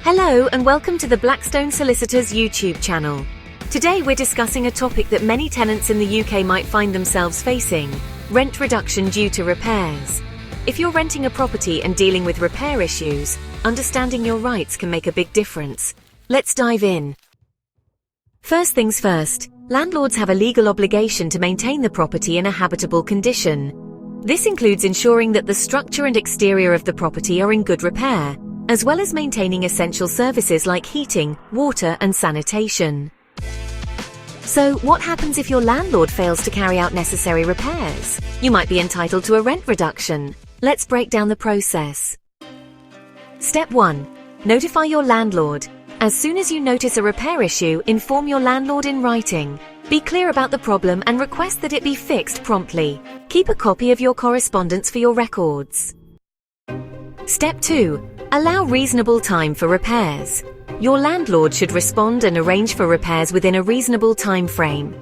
Hello and welcome to the Blackstone Solicitors YouTube channel. Today we're discussing a topic that many tenants in the UK might find themselves facing: rent reduction due to repairs. If you're renting a property and dealing with repair issues, understanding your rights can make a big difference. Let's dive in. First things first, landlords have a legal obligation to maintain the property in a habitable condition. This includes ensuring that the structure and exterior of the property are in good repair, as well as maintaining essential services like heating, water, and sanitation. So, what happens if your landlord fails to carry out necessary repairs? You might be entitled to a rent reduction. Let's break down the process. Step 1. Notify your landlord. As soon as you notice a repair issue, inform your landlord in writing. Be clear about the problem and request that it be fixed promptly. Keep a copy of your correspondence for your records. Step 2. Allow reasonable time for repairs. Your landlord should respond and arrange for repairs within a reasonable time frame.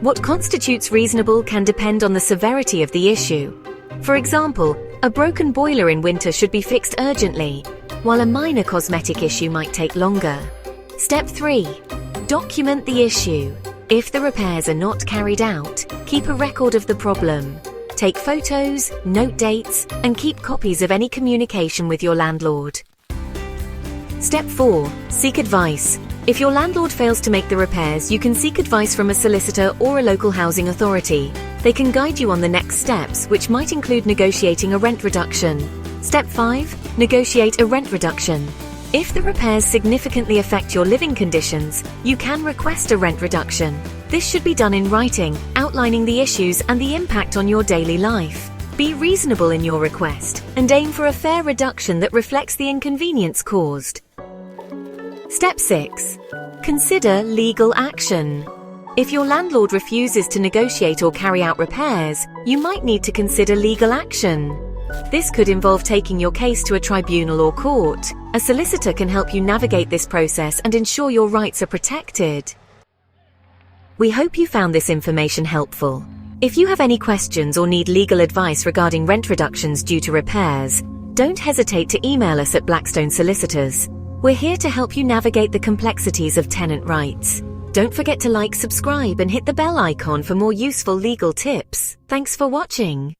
What constitutes reasonable can depend on the severity of the issue. For example, a broken boiler in winter should be fixed urgently, while a minor cosmetic issue might take longer. Step 3. Document the issue. If the repairs are not carried out, keep a record of the problem. Take photos, note dates, and keep copies of any communication with your landlord. Step 4. Seek advice. If your landlord fails to make the repairs, you can seek advice from a solicitor or a local housing authority. They can guide you on the next steps, which might include negotiating a rent reduction. Step 5. Negotiate a rent reduction. If the repairs significantly affect your living conditions, you can request a rent reduction. This should be done in writing, outlining the issues and the impact on your daily life. Be reasonable in your request, and aim for a fair reduction that reflects the inconvenience caused. Step 6. Consider legal action. If your landlord refuses to negotiate or carry out repairs, you might need to consider legal action. This could involve taking your case to a tribunal or court. A solicitor can help you navigate this process and ensure your rights are protected. We hope you found this information helpful. If you have any questions or need legal advice regarding rent reductions due to repairs, don't hesitate to email us at Blackstone Solicitors. We're here to help you navigate the complexities of tenant rights. Don't forget to like, subscribe, and hit the bell icon for more useful legal tips. Thanks for watching.